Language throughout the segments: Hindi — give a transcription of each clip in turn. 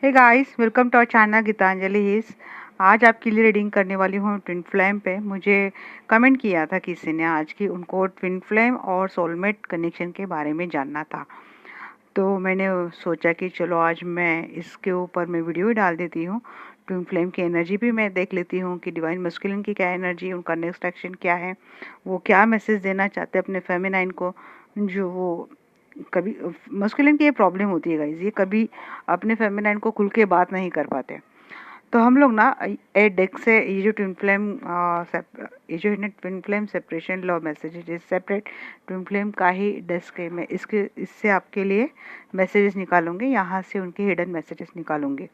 Hey guys, welcome to our channel Geetanjali हिज। आज आपके लिए रीडिंग करने वाली हूँ ट्विन फ्लेम पे। मुझे कमेंट किया था किसी ने आज कि उनको ट्विन फ्लेम और सोलमेट कनेक्शन के बारे में जानना था। तो मैंने सोचा कि चलो आज मैं इसके ऊपर मैं वीडियो ही डाल देती हूँ। ट्विन फ्लेम की एनर्जी भी मैं देख लेती हूँ कि डिवाइन मस्कुलिन की क्या एनर्जी, उनका नेक्स्ट एक्शन क्या है, वो क्या मैसेज देना चाहते हैं अपने फेमिनाइन को। जो वो कभी मस्कुलिन की ये प्रॉब्लम होती है गाइज, ये कभी अपने फेमिनाइन को खुल के बात नहीं कर पाते। तो हम लोग ना ए डेक से ये जो twin flame separation law messages separate twin flame का ही डेस्क है। मैं इससे आपके लिए मैसेजेस निकालूंगी, यहाँ से उनके हिडन मैसेजेस निकालूंगी।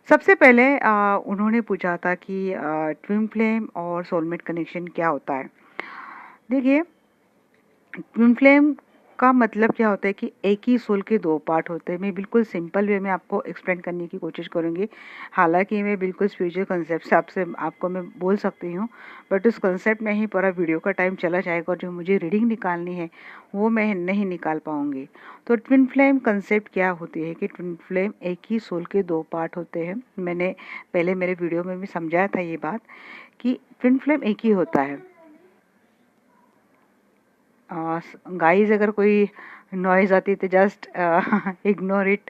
सबसे पहले उन्होंने पूछा था कि ट्विन फ्लेम और सोलमेट कनेक्शन क्या होता है। देखिए, ट्विन फ्लेम का मतलब क्या होता है कि एक ही सोल के दो पार्ट होते हैं। मैं बिल्कुल सिंपल वे में आपको एक्सप्लेन करने की कोशिश करूंगी। हालांकि मैं बिल्कुल स्पिरिचुअल कंसेप्ट से आपको मैं बोल सकती हूँ, बट उस कंसेप्ट में ही पूरा वीडियो का टाइम चला जाएगा और जो मुझे रीडिंग निकालनी है वो मैं नहीं निकाल पाऊंगी। तो ट्विन फ्लेम कंसेप्ट क्या होती है कि ट्विन फ्लेम एक ही सोल के दो पार्ट होते हैं। मैंने पहले मेरे वीडियो में भी समझाया था ये बात कि ट्विन फ्लेम एक ही होता है। गाइस, अगर कोई नॉइज आती है तो जस्ट इग्नोर इट।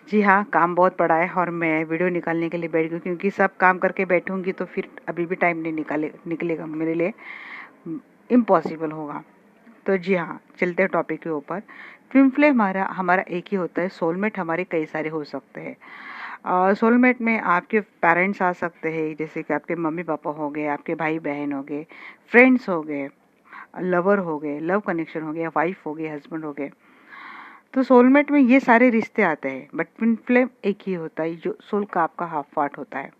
जी हाँ, काम बहुत पड़ा है और मैं वीडियो निकालने के लिए बैठ गई, क्योंकि सब काम करके बैठूंगी तो फिर अभी भी टाइम नहीं निकलेगा मेरे लिए, इम्पॉसिबल होगा। तो जी हाँ, चलते हैं टॉपिक के ऊपर। ट्विन फ्लेम हमारा हमारा एक ही होता है। सोलमेट हमारे कई सारे हो सकते हैं। सोलमेट में आपके पेरेंट्स आ सकते हैं, जैसे कि आपके मम्मी पापा हो गए, आपके भाई बहन हो गए, फ्रेंड्स हो गए, लवर हो गए, लव कनेक्शन हो गया, वाइफ हो गए, हस्बैंड हो गए। तो सोलमेट में ये सारे रिश्ते आते हैं, बट ट्विन फ्लेम एक ही होता है जो सोल का आपका हाफ पार्ट होता है।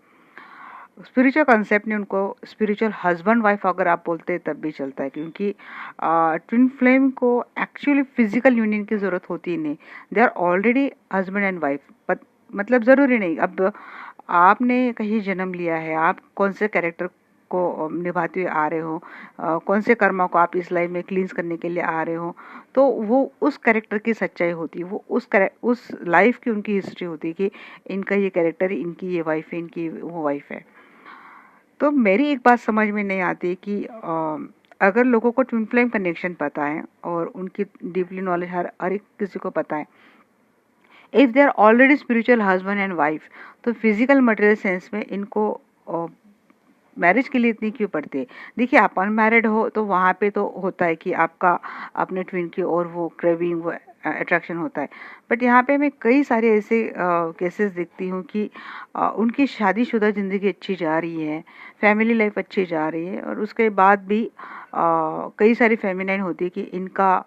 स्पिरिचुअल कंसेप्ट ने उनको स्पिरिचुअल हस्बैंड वाइफ अगर आप बोलते हैं तब भी चलता है, क्योंकि ट्विन फ्लेम को एक्चुअली फिजिकल यूनियन की जरूरत होती ही नहीं। They are already husband and wife. मतलब जरूरी नहीं, अब आपने कहीं जन्म लिया है, आप कौन से कैरेक्टर को निभाते हुए आ रहे हो, कौन से कर्मा को आप इस लाइफ में क्लींस करने के लिए आ रहे हो, तो वो उस कैरेक्टर की सच्चाई होती है, वो उस लाइफ की उनकी हिस्ट्री होती है कि इनका ये कैरेक्टर है, इनकी ये वाइफ है, इनकी वो वाइफ है। तो मेरी एक बात समझ में नहीं आती कि अगर लोगों को ट्विन फ्लेम कनेक्शन पता है और उनकी डीपली नॉलेज हर एक किसी को पता है, if they are already spiritual husband and wife, तो फिजिकल मटेरियल सेंस में इनको मैरिज के लिए इतनी क्यों पड़ती है। देखिए, आप अनमैरिड हो तो वहाँ पे तो होता है कि आपका अपने ट्विन की और वो क्रेविंग, वो अट्रैक्शन होता है। बट यहाँ पे मैं कई सारे ऐसे केसेस देखती हूँ कि उनकी शादीशुदा ज़िंदगी अच्छी जा रही है, फैमिली लाइफ अच्छी जा रही है, और उसके बाद भी कई सारी फेमिनाइन होती है कि इनका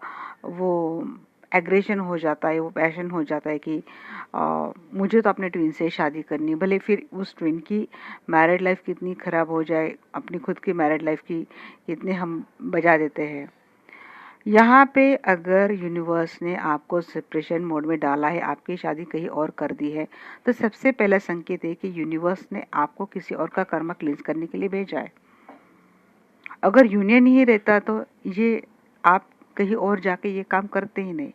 वो एग्रेशन हो जाता है, वो पैशन हो जाता है कि मुझे तो अपने ट्विन से शादी करनी है, भले फिर उस ट्विन की मैरिड लाइफ कितनी ख़राब हो जाए, अपनी खुद की मैरिड लाइफ की कितने हम बजा देते हैं। यहाँ पे अगर यूनिवर्स ने आपको सेपरेशन मोड में डाला है, आपकी शादी कहीं और कर दी है, तो सबसे पहला संकेत है कि यूनिवर्स ने आपको किसी और का कर्मा क्लींस करने के लिए भेजा है। अगर यूनियन ही रहता तो ये आप कहीं और जाके ये काम करते ही नहीं।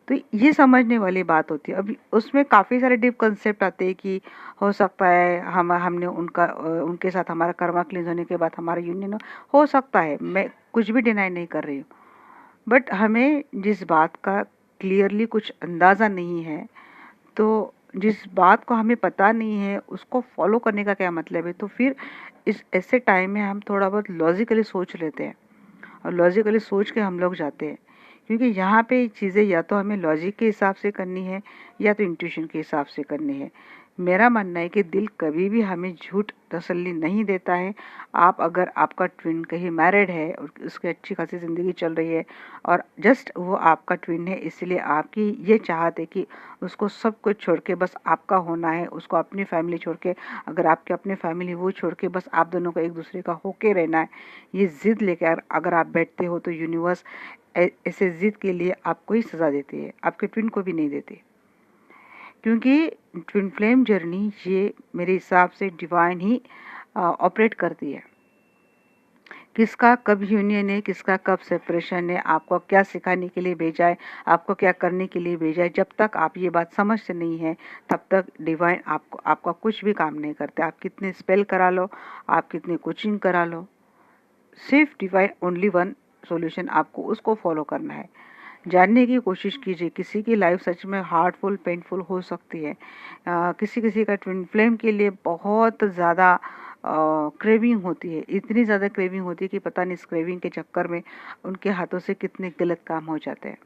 तो ये समझने वाली बात होती है। अभी उसमें काफ़ी सारे डीप कंसेप्ट आते हैं कि हो सकता है हमने उनके साथ हमारा कर्मा क्लींस होने के बाद हमारा यूनियन हो सकता है, मैं कुछ भी डिनाई नहीं कर रही हूँ। बट हमें जिस बात का क्लियरली कुछ अंदाज़ा नहीं है, तो जिस बात को हमें पता नहीं है उसको फॉलो करने का क्या मतलब है। तो फिर इस ऐसे टाइम में हम थोड़ा बहुत लॉजिकली सोच लेते हैं और लॉजिकली सोच के हम लोग जाते हैं, क्योंकि यहाँ पे चीज़ें या तो हमें लॉजिक के हिसाब से करनी है या तो इंट्यूशन के हिसाब से करनी है। मेरा मानना है कि दिल कभी भी हमें झूठ तसल्ली नहीं देता है। आप अगर आपका ट्विन कहीं मैरिड है और उसकी अच्छी खासी ज़िंदगी चल रही है और जस्ट वो आपका ट्विन है, इसलिए आपकी ये चाहत है कि उसको सब कुछ छोड़ के बस आपका होना है, उसको अपनी फैमिली छोड़ के, अगर आपके अपने फैमिली वो छोड़ के बस आप दोनों को एक दूसरे का होके रहना है, ये ज़िद लेकर अगर आप बैठते हो, तो यूनिवर्स ऐसे ज़िद के लिए आपको ही सज़ा देती है, आपके ट्विन को भी नहीं देती। क्योंकि ट्विन फ्लेम जर्नी ये मेरे हिसाब से डिवाइन ही ऑपरेट करती है। किसका कब यूनियन है, किसका कब सेपरेशन है, आपको क्या सिखाने के लिए भेजा है, आपको क्या करने के लिए भेजा है। जब तक आप ये बात समझते नहीं है तब तक डिवाइन आपका कुछ भी काम नहीं करते। आप कितने स्पेल करा लो, आप कितनी कोचिंग करा लो, सिर्फ डिवाइन ओनली वन सॉल्यूशन, आपको उसको फॉलो करना है। जानने की कोशिश कीजिए। किसी की लाइफ सच में हार्टफुल पेनफुल हो सकती है। किसी किसी का ट्विन फ्लेम के लिए बहुत ज़्यादा क्रेविंग होती है, इतनी ज़्यादा क्रेविंग होती है कि पता नहीं इस क्रेविंग के चक्कर में उनके हाथों से कितने गलत काम हो जाते हैं।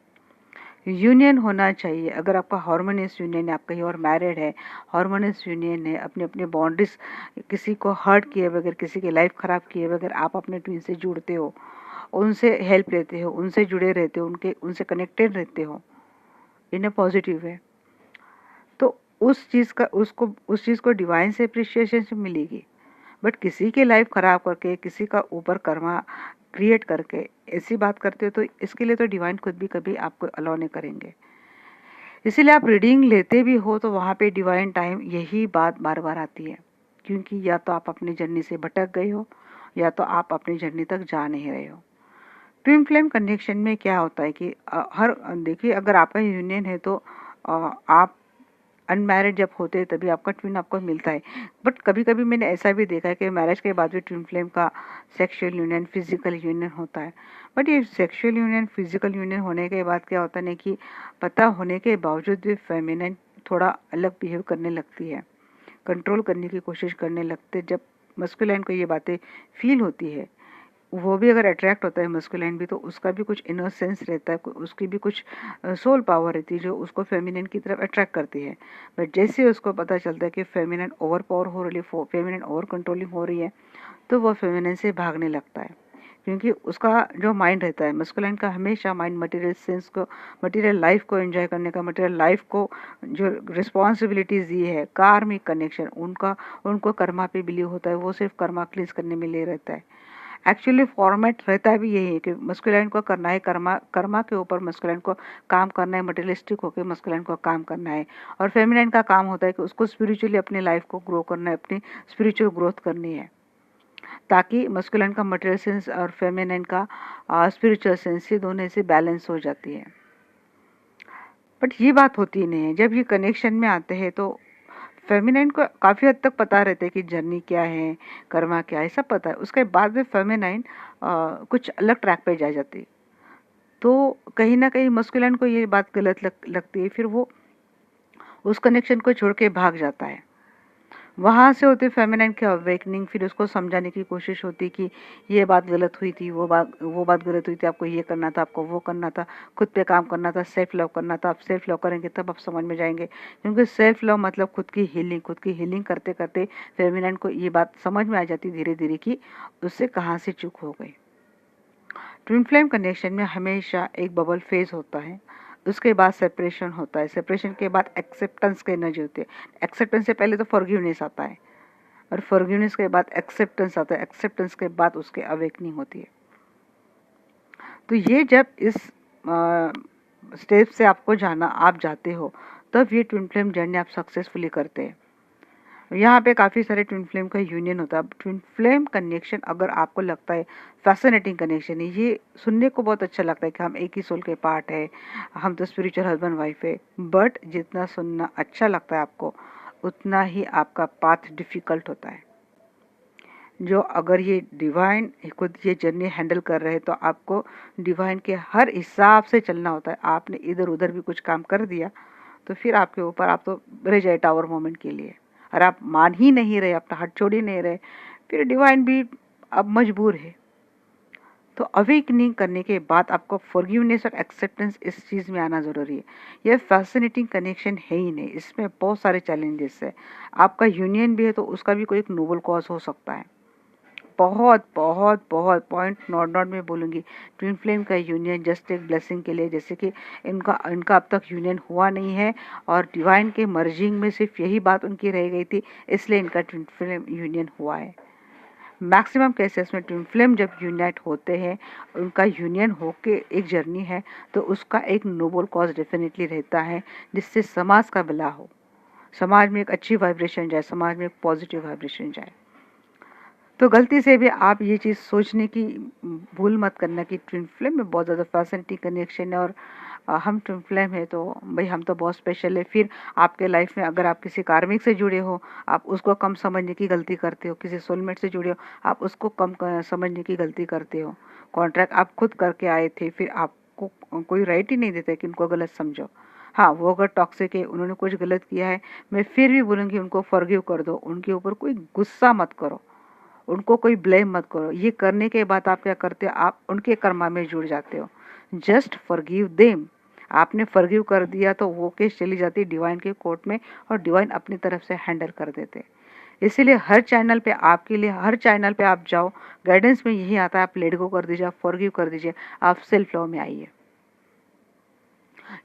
यूनियन होना चाहिए। अगर आपका हार्मोनियस यूनियन है, आप कहीं और मैरिड है, हार्मोनियस यूनियन है, अपने अपने बाउंड्रीज, किसी को हर्ट किए बगैर, किसी की लाइफ ख़राब किए बगैर आप अपने ट्विन से जुड़ते हो, उनसे हेल्प लेते हो, उनसे जुड़े रहते हो, उनसे कनेक्टेड रहते हो, इन्हें पॉजिटिव है, तो उस चीज़ को डिवाइन से अप्रिशिएशन से मिलेगी। बट किसी की लाइफ ख़राब करके, किसी का ऊपर कर्मा क्रिएट करके ऐसी बात करते हो तो इसके लिए तो डिवाइन खुद भी कभी आपको अलाउ नहीं करेंगे। इसीलिए आप रीडिंग लेते भी हो तो वहाँ पे डिवाइन टाइम यही बात बार बार आती है, क्योंकि या तो आप अपनी जर्नी से भटक गए हो या तो आप अपनी जर्नी तक जा नहीं रहे हो। ट्विन फ्लेम कनेक्शन में क्या होता है कि देखिए, अगर आपका यूनियन है तो आप अनमैरिड जब होते हैं तभी आपका ट्विन आपको मिलता है। बट कभी कभी मैंने ऐसा भी देखा है कि मैरिज के बाद भी ट्विन फ्लेम का सेक्सुअल यूनियन, फिजिकल यूनियन होता है। बट ये सेक्सुअल यूनियन, फिजिकल यूनियन होने के बाद क्या होता है कि पता होने के बावजूद भी फेमिनिन थोड़ा अलग बिहेव करने लगती है, कंट्रोल करने की कोशिश करने लगते। जब मस्कुलाइन को ये बातें फील होती है, वो भी अगर अट्रैक्ट होता है मस्कुलाइन भी, तो उसका भी कुछ इनोसेंस रहता है, उसकी भी कुछ सोल पावर रहती है जो उसको फेमिनिन की तरफ अट्रैक्ट करती है। बट जैसे उसको पता चलता है कि फेमिनिन ओवर पावर हो रही है, फेमिनिन ओवर कंट्रोलिंग हो रही है, तो वो फेमिनिन से भागने लगता है। क्योंकि उसका जो माइंड रहता है मस्कुलाइन का, हमेशा माइंड मटेरियल सेंस को, मटेरियल लाइफ को एंजॉय करने का, मटेरियल लाइफ को जो रिस्पॉन्सिबिलिटीज ये है, कार्मिक कनेक्शन, उनको कर्मा पे बिलीव होता है, वो सिर्फ कर्मा क्लींस करने में ले रहता है। एक्चुअली फॉर्मेट रहता भी यही है कि मस्कुलाइन को करना है कर्मा के ऊपर, मस्कुलाइन को काम करना है, मटेरियलिस्टिक होकर मस्कुलाइन को काम करना है। और फेमिनाइन का काम होता है कि उसको स्पिरिचुअली अपनी लाइफ को ग्रो करना है, अपनी स्पिरिचुअल ग्रोथ करनी है, ताकि मस्कुलाइन का मटेरियल सेंस और फेमिनाइन का स्पिरिचुअल सेंस, ये दोनों से बैलेंस हो जाती है। बट ये बात होती नहीं है। जब ये कनेक्शन में आते हैं तो फेमिनाइन को काफ़ी हद तक पता रहता है कि जर्नी क्या है, कर्मा क्या है, सब पता है। उसके बाद में फेमिनाइन कुछ अलग ट्रैक पे जा जाती, तो कहीं ना कहीं मस्कुलाइन को ये बात गलत लगती है, फिर वो उस कनेक्शन को छोड़ के भाग जाता है। वहाँ से होती फेमिनाइन की अवेकनिंग, फिर उसको समझाने की कोशिश होती कि ये बात गलत हुई थी, वो बात गलत हुई थी, आपको ये करना था, आपको वो करना था, खुद पे काम करना था, सेल्फ लव करना था। आप सेल्फ लव करेंगे तब आप समझ में जाएंगे, क्योंकि सेल्फ लव मतलब खुद की हीलिंग करते करते फेमिनाइन को ये बात समझ में आ जाती धीरे धीरे कि उससे कहाँ से चूक हो गई। ट्विन फ्लेम कनेक्शन में हमेशा एक बबल फेज होता है, उसके बाद सेपरेशन होता है, सेपरेशन के बाद एक्सेप्टेंस की एनर्जी होती है। एक्सेप्टेंस से पहले तो फॉरगिवनेस आता है, और फॉरगिवनेस के बाद एक्सेप्टेंस आता है, एक्सेप्टेंस के बाद उसके अवेकनिंग होती है। तो ये जब इस स्टेप से आप जाते हो, तब ये ट्विन फ्लेम जर्नी आप सक्सेसफुली करते हैं। यहाँ पे काफ़ी सारे ट्विन फ्लेम का यूनियन होता है। अब ट्विन फ्लेम कनेक्शन अगर आपको लगता है फैसिनेटिंग कनेक्शन है, ये सुनने को बहुत अच्छा लगता है कि हम एक ही सोल के पार्ट है, हम तो स्पिरिचुअल हस्बैंड वाइफ है, बट जितना सुनना अच्छा लगता है आपको, उतना ही आपका पाथ डिफ़िकल्ट होता है। जो अगर ये डिवाइन खुद ये जर्नी हैंडल कर रहे हैं तो आपको डिवाइन के हर हिसाब से चलना होता है। आपने इधर उधर भी कुछ काम कर दिया तो फिर आपके ऊपर, आप तो रह जाए टावर मोमेंट के लिए, और आप मान ही नहीं रहे, अपना हाथ छोड़ ही नहीं रहे, फिर डिवाइन भी अब मजबूर है। तो अवेकनिंग करने के बाद आपको फॉरगिवनेस और एक्सेप्टेंस इस चीज़ में आना ज़रूरी है। यह फैसिनेटिंग कनेक्शन है ही नहीं, इसमें बहुत सारे चैलेंजेस है। आपका यूनियन भी है तो उसका भी कोई एक नोबल कॉज हो सकता है। बहुत बहुत बहुत पॉइंट नॉट में बोलूँगी, ट्विन फ्लेम का यूनियन जस्ट एक ब्लेसिंग के लिए, जैसे कि इनका अब तक यूनियन हुआ नहीं है और डिवाइन के मर्जिंग में सिर्फ यही बात उनकी रह गई थी, इसलिए इनका ट्विन फ्लेम यूनियन हुआ है। मैक्सिमम केसेस में ट्विन फ्लेम जब यूनाइट होते हैं, उनका यूनियन होके एक जर्नी है, तो उसका एक नोबल कॉज डेफिनेटली रहता है, जिससे समाज का भला हो, समाज में एक अच्छी वाइब्रेशन जाए, समाज में एक पॉजिटिव वाइब्रेशन जाए। तो गलती से भी आप ये चीज़ सोचने की भूल मत करना कि ट्विन फ्लेम में बहुत ज़्यादा फैसिलिटी कनेक्शन है और हम ट्विन फ्लेम है तो भाई हम तो बहुत स्पेशल है। फिर आपके लाइफ में अगर आप किसी कार्मिक से जुड़े हो, आप उसको कम समझने की गलती करते हो। किसी सोलमेट से जुड़े हो, आप उसको कम समझने की गलती करते हो। कॉन्ट्रैक्ट आप खुद करके आए थे, फिर आपको कोई राइट ही नहीं देता कि उनको गलत समझो। हाँ, वो अगर टॉक्सिक है, उन्होंने कुछ गलत किया है, मैं फिर भी बोलूँगी उनको फॉरगिव कर दो। उनके ऊपर कोई गुस्सा मत करो, उनको कोई ब्लेम मत करो। ये करने के बाद आप क्या करते हो, आप उनके कर्मा में जुड़ जाते हो। Just forgive them. आपने फॉरगिव कर दिया तो वो केस चली जाती है डिवाइन के कोर्ट में और डिवाइन अपनी तरफ से हैंडल कर देते। इसीलिए हर चैनल पे आपके लिए, हर चैनल पे आप जाओ, गाइडेंस में यही आता है, आप लेट गो कर दीजिए, आप फॉरगिव कर दीजिए, आप सेल्फ लव में आइए।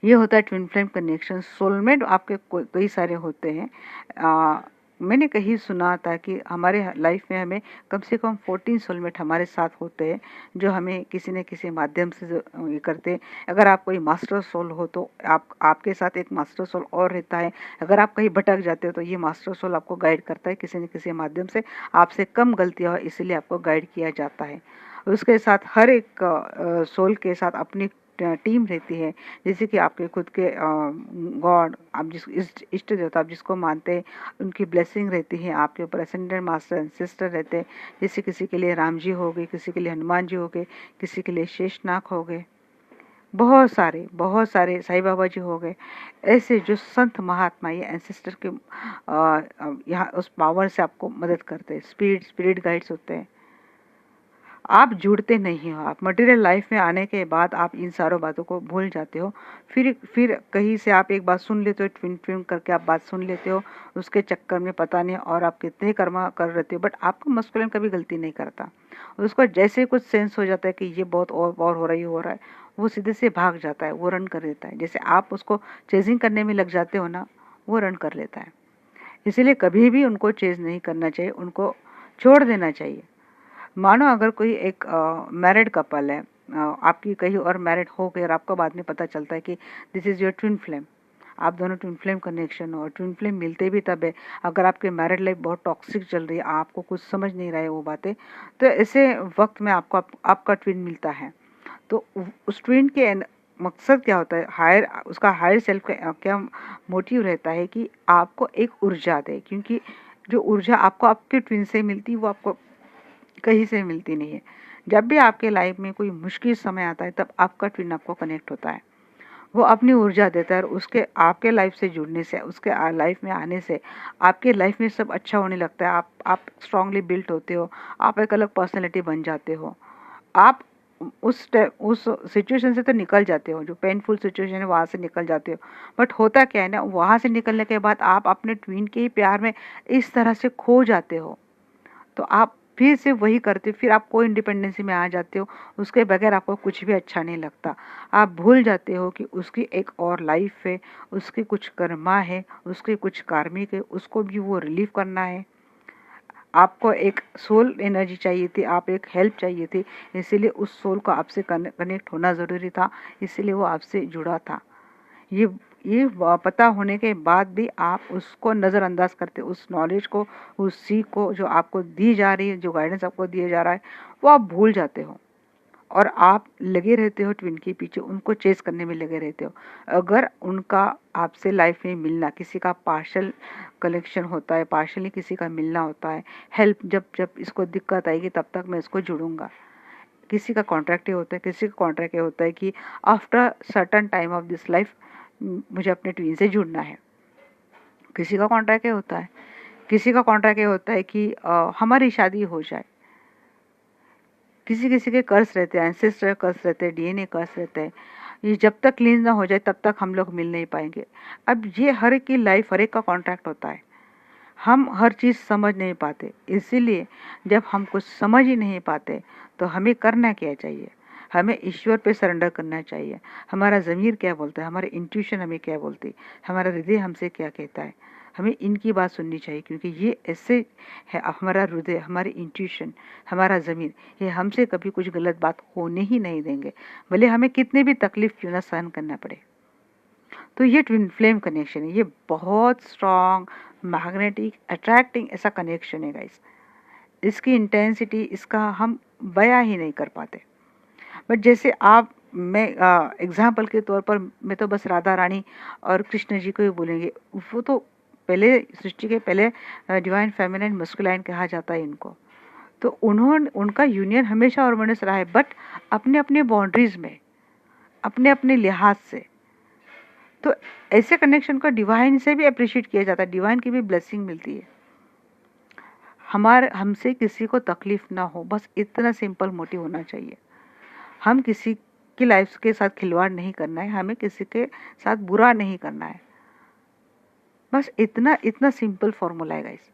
ये होता है ट्विन फ्लेम कनेक्शन। सोलमेट आपके कई सारे होते हैं। मैंने कहीं सुना था कि हमारे लाइफ में हमें कम से कम 14 सोलमेट हमारे साथ होते हैं, जो हमें किसी न किसी माध्यम से ये करते हैं। अगर आप कोई मास्टर सोल हो तो आपके साथ एक मास्टर सोल और रहता है। अगर आप कहीं भटक जाते हो तो ये मास्टर सोल आपको गाइड करता है किसी न किसी माध्यम से। आपसे कम गलतियाँ हो इसीलिए आपको गाइड किया जाता है। उसके साथ हर एक सोल के साथ अपनी टीम रहती है। जैसे कि आपके खुद के गॉड, आप जिस इष्ट देवता आप जिसको मानते हैं, उनकी ब्लेसिंग रहती है आपके ऊपर। असेंडेंट मास्टर एंड सिस्टर रहते हैं। जैसे किसी के लिए राम जी हो गए, किसी के लिए हनुमान जी हो गए, किसी के लिए शेषनाग हो गए, बहुत सारे साईं बाबा जी हो गए। ऐसे जो संत महात्मा ये एंसेस्टर के यहाँ उस पावर से आपको मदद करते हैं। स्पिरिट गाइड्स होते हैं। आप जुड़ते नहीं हो। आप मटेरियल लाइफ में आने के बाद आप इन सारों बातों को भूल जाते हो। फिर कहीं से आप एक बात सुन लेते हो, ट्विन ट्विन करके आप बात सुन लेते हो, उसके चक्कर में पता नहीं और आप कितने कर्मा कर रहे हो, बट आपका मस्कुलिन कभी गलती नहीं करता। उसको जैसे कुछ सेंस हो जाता है कि ये बहुत और हो रहा है, वो सीधे से भाग जाता है, वो रन कर देता है। जैसे आप उसको चेजिंग करने में लग जाते हो ना, वो रन कर लेता है। इसीलिए कभी भी उनको चेज नहीं करना चाहिए, उनको छोड़ देना चाहिए। मानो अगर कोई एक मैरिड कपल है, आपकी कहीं और मैरिड हो गई और आपको बाद में पता चलता है कि this is your twin flame, आप दोनों ट्विन फ्लेम कनेक्शन हो। और ट्विन फ्लेम मिलते भी तब है अगर आपके मैरिड लाइफ बहुत टॉक्सिक चल रही है, आपको कुछ समझ नहीं रहा है वो बातें, तो ऐसे वक्त में आपको आपका ट्विन मिलता है। तो उस ट्विन के मकसद क्या होता है, उसका हायर सेल्फ का क्या मोटिव रहता है कि आपको एक ऊर्जा दे। क्योंकि जो ऊर्जा आपको आपके ट्विन से मिलती है वो आपको कहीं से मिलती नहीं है। जब भी आपके लाइफ में कोई मुश्किल समय आता है तब आपका ट्विन आपको कनेक्ट होता है, वो अपनी ऊर्जा देता है और उसके आपके लाइफ से जुड़ने से, उसके लाइफ में आने से आपके लाइफ में सब अच्छा होने लगता है। आप स्ट्रांगली बिल्ट होते हो, आप एक अलग पर्सनैलिटी बन जाते हो। आप उस सिचुएशन से तो निकल जाते हो, जो पेनफुल सिचुएशन है वहाँ से निकल जाते हो। बट होता क्या है ना, वहाँ से निकलने के बाद आप अपने ट्विन के ही प्यार में इस तरह से खो जाते हो, तो आप फिर से वही करते हो, फिर आप को इंडिपेंडेंसी में आ जाते हो। उसके बगैर आपको कुछ भी अच्छा नहीं लगता। आप भूल जाते हो कि उसकी एक और लाइफ है, उसकी कुछ कर्मा है, उसके कुछ कार्मिक है, उसको भी वो रिलीव करना है। आपको एक सोल एनर्जी चाहिए थी, आप एक हेल्प चाहिए थी, इसीलिए उस सोल को आपसे कनेक्ट होना ज़रूरी था, इसीलिए वो आपसे जुड़ा था। ये ये पता होने के बाद भी आप उसको नज़रअंदाज करते, उस नॉलेज को, उस सीख को जो आपको दी जा रही है, जो गाइडेंस आपको दिया जा रहा है, वो आप भूल जाते हो और आप लगे रहते हो ट्विन के पीछे, उनको चेस करने में लगे रहते हो। अगर उनका आपसे लाइफ में मिलना, किसी का पार्शल कलेक्शन होता है, पार्शली किसी का मिलना होता है, हेल्प, जब जब इसको दिक्कत आएगी तब तक मैं इसको जुड़ूंगा। किसी का कॉन्ट्रैक्ट ये होता है, किसी का कॉन्ट्रैक्ट ये होता है कि after certain time of this life मुझे अपने ट्वीन से जुड़ना है। किसी का कॉन्ट्रैक्ट ये होता है, किसी का कॉन्ट्रैक्ट ये होता है कि हमारी शादी हो जाए। किसी किसी के कर्स रहते हैं, एंसेस्टर कर्स रहते हैं, डीएनए कर्स रहते हैं, ये जब तक क्लीन ना हो जाए तब तक हम लोग मिल नहीं पाएंगे। अब ये हर एक की लाइफ, हर एक का कॉन्ट्रैक्ट होता है, हम हर चीज़ समझ नहीं पाते। इसीलिए जब हम कुछ समझ ही नहीं पाते तो हमें करना क्या चाहिए, हमें ईश्वर पे सरेंडर करना चाहिए। हमारा ज़मीर क्या बोलता है, हमारी इंट्यूशन हमें क्या बोलती है, हमारा हृदय हमसे क्या कहता है, हमें इनकी बात सुननी चाहिए। क्योंकि ये ऐसे है, हमारा हृदय, हमारी इंट्यूशन, हमारा ज़मीर, ये हमसे कभी कुछ गलत बात होने ही नहीं देंगे, भले हमें कितनी भी तकलीफ क्यों ना सहन करना पड़े। तो ये ट्विन फ्लेम कनेक्शन है, ये बहुत स्ट्रॉन्ग, मैग्नेटिक, अट्रैक्टिंग ऐसा कनेक्शन है गाइस। इसकी इंटेंसिटी, इसका हम बयां ही नहीं कर पाते। बट जैसे आप, मैं एग्जाम्पल के तौर पर मैं तो बस राधा रानी और कृष्ण जी को ही बोलेंगे। वो तो पहले, सृष्टि के पहले डिवाइन फेमिनिन मस्कुलाइन कहा जाता है इनको। तो उन्होंने, उनका यूनियन हमेशा और मनुष्य रहा है, बट अपने अपने बाउंड्रीज में, अपने अपने लिहाज से। तो ऐसे कनेक्शन को डिवाइन से भी अप्रिशिएट किया जाता है, डिवाइन की भी ब्लेसिंग मिलती है। हमसे किसी को तकलीफ ना हो, बस इतना सिंपल मोटिव होना चाहिए। हम किसी की लाइफ के साथ खिलवाड़ नहीं करना है, हमें किसी के साथ बुरा नहीं करना है। बस इतना इतना सिंपल फॉर्मूला है गाइस,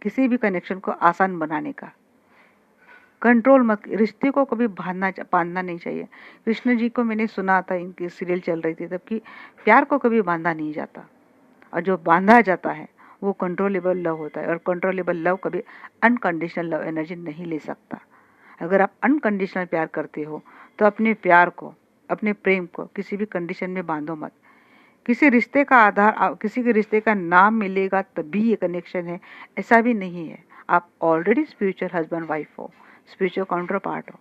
किसी भी कनेक्शन को आसान बनाने का। कंट्रोल मत, रिश्ते को कभी बांधना नहीं चाहिए। कृष्ण जी को मैंने सुना था, इनकी सीरियल चल रही थी तब, कि प्यार को कभी बांधा नहीं जाता, और जो बांधा जाता है वो कंट्रोलेबल लव होता है। और कंट्रोलेबल लव कभी अनकंडीशनल लव एनर्जी नहीं ले सकता। अगर आप अनकंडीशनल प्यार करते हो तो अपने प्यार को, अपने प्रेम को किसी भी कंडीशन में बांधो मत। किसी रिश्ते का आधार, किसी के रिश्ते का नाम मिलेगा तभी ये कनेक्शन है, ऐसा भी नहीं है। आप ऑलरेडी स्पिरिचुअल हस्बैंड वाइफ हो, स्पिरिचुअल काउंटर पार्ट हो।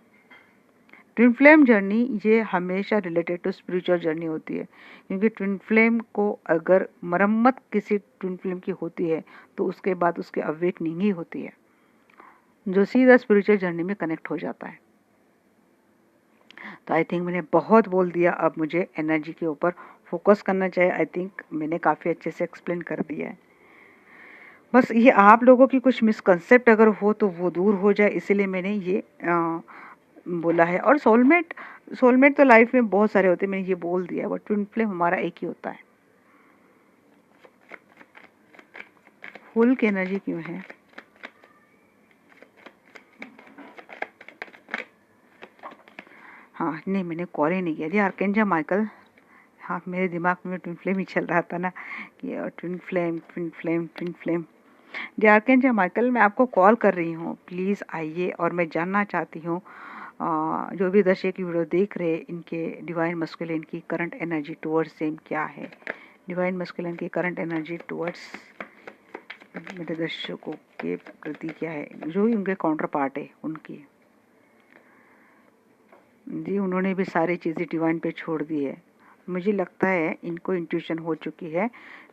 ट्विन फ्लेम जर्नी ये हमेशा रिलेटेड टू स्पिरिचुअल जर्नी होती है, क्योंकि ट्विन फ्लेम को अगर मरम्मत किसी ट्विन फ्लेम की होती है तो उसके बाद उसकी अवेकनिंग ही होती है, जो सीधा स्पिरिचुअल जर्नी में कनेक्ट हो जाता है। तो आई थिंक मैंने बहुत बोल दिया, अब मुझे एनर्जी के ऊपर फोकस करना चाहिए। आई थिंक मैंने काफ़ी अच्छे से एक्सप्लेन कर दिया है। बस ये आप लोगों की कुछ मिसकंसेप्ट अगर हो तो वो दूर हो जाए, इसीलिए मैंने ये बोला है। और सोलमेट, सोलमेट तो लाइफ में बहुत सारे होते हैं, मैंने ये बोल दिया है, बट ट्विन फ्लेम हमारा एक ही होता है। फुल की एनर्जी क्यों है? हाँ नहीं, मैंने कॉल ही नहीं किया जी। आर्कएंजल माइकल, हाँ मेरे दिमाग में ट्विन फ्लेम ही चल रहा था ना, कि twin flame twin flame twin flame. जी आर्कएंजल माइकल, मैं आपको कॉल कर रही हूँ, प्लीज़ आइए। और मैं जानना चाहती हूँ जो भी दर्शक की वीडियो देख रहे हैं, इनके डिवाइन मस्कुलिन की करंट एनर्जी टुवर्ड्स सेम क्या है। डिवाइन मस्कुलिन की करंट एनर्जी टुवर्ड्स मेरे दर्शकों के प्रति क्या है, जो भी उनके काउंटर पार्ट है उनकी। जी उन्होंने भी सारी चीज़ें डिवाइन पे छोड़ दी है। मुझे लगता है इनको इंट्यूशन हो चुकी है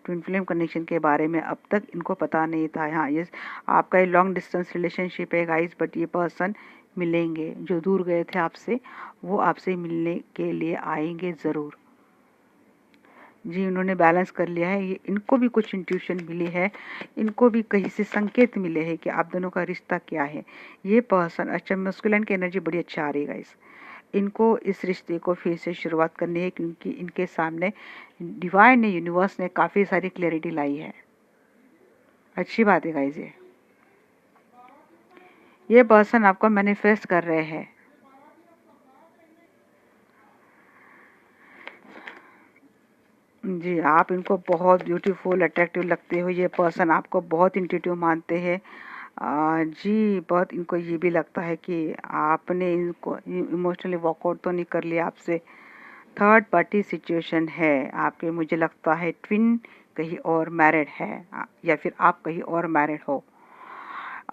ट्विन फ्लेम कनेक्शन के बारे में, अब तक इनको पता नहीं था। हाँ यस, आपका ये लॉन्ग डिस्टेंस रिलेशनशिप है गाइस, बट ये पर्सन मिलेंगे, जो दूर गए थे आपसे, वो आपसे मिलने के लिए आएंगे ज़रूर। जी उन्होंने बैलेंस कर लिया है, ये इनको भी कुछ इंट्यूशन मिली है, इनको भी कहीं से संकेत मिले हैं कि आप दोनों का रिश्ता क्या है। ये पर्सन, अच्छा मस्कुलिन की एनर्जी बड़ी अच्छा आ रही है गाइस। इनको इस रिश्ते को फिर से शुरुआत करनी है, क्योंकि इनके सामने डिवाइन ने, यूनिवर्स ने काफ़ी सारी क्लैरिटी लाई है। अच्छी बात है गाइस। ये पर्सन आपको मैनिफेस्ट कर रहे हैं। जी आप इनको बहुत ब्यूटीफुल, अट्रैक्टिव लगते हो। ये पर्सन आपको बहुत इंट्यूटिव मानते हैं। जी बहुत इनको ये भी लगता है कि आपने इनको इमोशनली वॉकआउट तो नहीं कर लिया आपसे। थर्ड पार्टी सिचुएशन है आपके, मुझे लगता है ट्विन कहीं और मैरिड है, या फिर आप कहीं और मैरिड हो।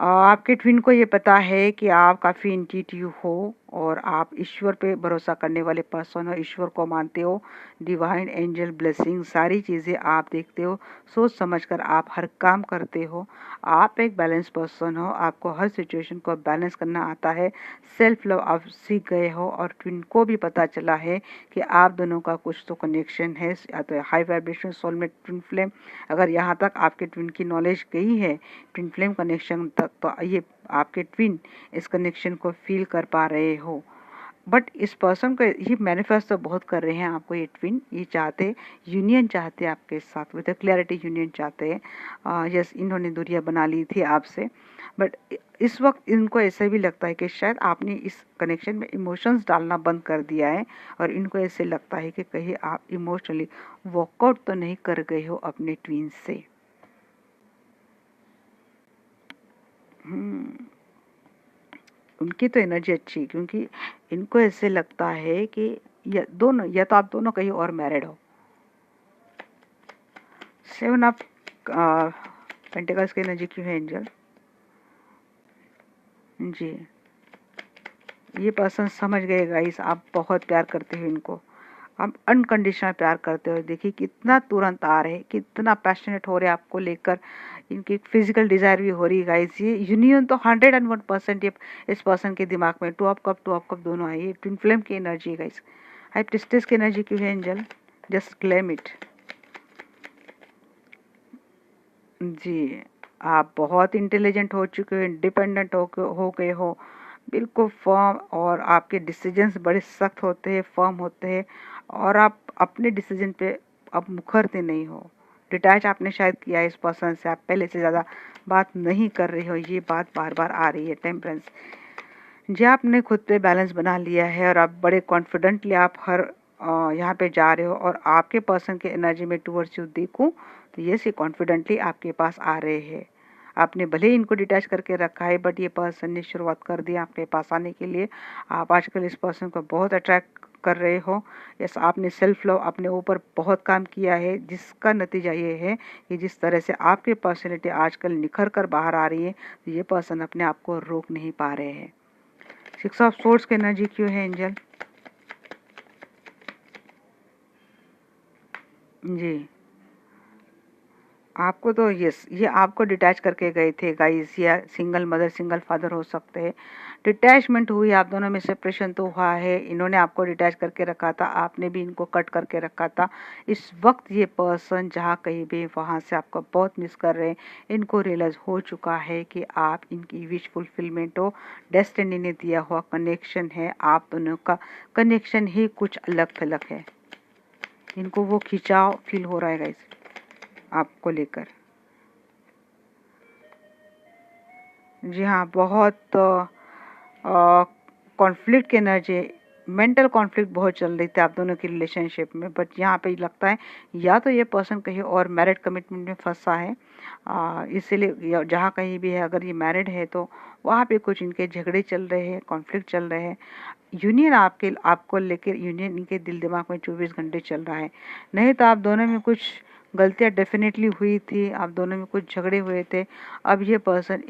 आपके ट्विन को ये पता है कि आप काफ़ी इंट्यूटिव हो, और आप ईश्वर पे भरोसा करने वाले पर्सन हो, ईश्वर को मानते हो। डिवाइन एंजल ब्लेसिंग सारी चीज़ें आप देखते हो, सोच समझकर आप हर काम करते हो। आप एक बैलेंस पर्सन हो, आपको हर सिचुएशन को बैलेंस करना आता है। सेल्फ लव आप सीख गए हो, और ट्विन को भी पता चला है कि आप दोनों का कुछ तो कनेक्शन है, या तो high vibration soulmate twin flame. अगर यहाँ तक आपके ट्विन की नॉलेज गई है ट्विन फ्लेम कनेक्शन तक, तो ये आपके ट्विन इस कनेक्शन को फील कर पा रहे हो। बट इस पर्सन को ये मैनिफेस्ट तो बहुत कर रहे हैं आपको, ये ट्विन ये चाहते, यूनियन चाहते हैं आपके साथ, विद क्लैरिटी यूनियन चाहते हैं। यस इन्होंने दूरियां बना ली थी आपसे, बट इस वक्त इनको ऐसा भी लगता है कि शायद आपने इस कनेक्शन में इमोशंस डालना बंद कर दिया है, और इनको ऐसे लगता है कि कहीं आप इमोशनली वॉकआउट तो नहीं कर गए हो अपने ट्विन से। उनकी तो एनर्जी अच्छी है, क्योंकि इनको ऐसे लगता है कि या तो आप दोनों कहीं और मैरिड हो। 7 ऑफ पेंटिकल्स की एनर्जी क्यों है एंजल? जी, ये पर्सन समझ गए गाइस, आप बहुत प्यार करते हो इनको, आप अनकंडीशनल प्यार करते हो। देखिए कितना तुरंत आ रहे, कितना पैशनेट हो रहे आपको लेकर, इनकी फिजिकल डिजायर भी हो रही है गाइस। ये यूनियन तो 101% ये इस पर्सन के दिमाग में, टू ऑफ कप दोनों है, ये ट्विन फ्लेम की एनर्जी है गाइस। हाई प्रीस्टेस की एनर्जी क्यों है एंजल? Just claim it. जी, आप बहुत इंटेलिजेंट हो चुके हो, इंडिपेंडेंट हो गए हो, बिल्कुल फर्म, और आपके डिसीजंस बड़े सख्त होते हैं, फर्म होते हैं, और आप अपने डिसीजन पे अब मुखरते नहीं हो। डिटैच आपने शायद किया है इस पर्सन से, आप पहले से ज़्यादा बात नहीं कर रहे हो, ये बात बार बार आ रही है। टेम्परेंस जी, आपने खुद पे बैलेंस बना लिया है और आप बड़े कॉन्फिडेंटली आप हर यहाँ पे जा रहे हो, और आपके पर्सन के एनर्जी में टूवर्ड्स यू देखूँ तो ये से कॉन्फिडेंटली आपके पास आ रहे हैं। आपने भले ही इनको डिटैच करके रखा है, बट ये पर्सन ने शुरुआत कर दिया आपके पास आने के लिए। आप आजकल इस पर्सन को बहुत अट्रैक्ट कर रहे हो। यस, आपने सेल्फ लव अपने ऊपर बहुत काम किया है, जिसका नतीजा ये है कि जिस तरह से आपकी पर्सनैलिटी आजकल निखर कर बाहर आ रही है, तो ये पर्सन अपने आप को रोक नहीं पा रहे हैं। 6 ऑफ सोर्ड्स की एनर्जी क्यों है एंजल? जी, आपको तो यस, ये आपको डिटैच करके गए थे गाइस, या सिंगल मदर सिंगल फादर हो सकते हैं। डिटैचमेंट हुई, आप दोनों में सेपरेशन तो हुआ है, इन्होंने आपको डिटैच करके रखा था, आपने भी इनको कट करके रखा था। इस वक्त ये पर्सन जहाँ कहीं भी वहाँ से आपको बहुत मिस कर रहे हैं। इनको रियलाइज हो चुका है कि आप इनकी विश फुलफिलमेंट हो, डेस्टिनी ने दिया हुआ कनेक्शन है, आप दोनों का कनेक्शन ही कुछ अलग थलग है। इनको वो खिंचाव फील हो रहा है गाइस आपको लेकर। जी हाँ, बहुत कॉन्फ्लिक्ट की एनर्जी, मेंटल कॉन्फ्लिक्ट बहुत चल रही थी आप दोनों की रिलेशनशिप में, बट यहाँ पे लगता है या तो ये पर्सन कहीं और मैरिड कमिटमेंट में फंसा है, इसीलिए जहाँ कहीं भी है, अगर ये मैरिड है तो वहाँ पे कुछ इनके झगड़े चल रहे हैं, कॉन्फ्लिक्ट चल रहे हैं। यूनियन आपको लेकर यूनियन इनके दिल दिमाग में 24 घंटे चल रहा है। नहीं तो आप दोनों में कुछ गलतियां डेफिनेटली हुई थी, आप दोनों में कुछ झगड़े हुए थे। अब ये पर्सन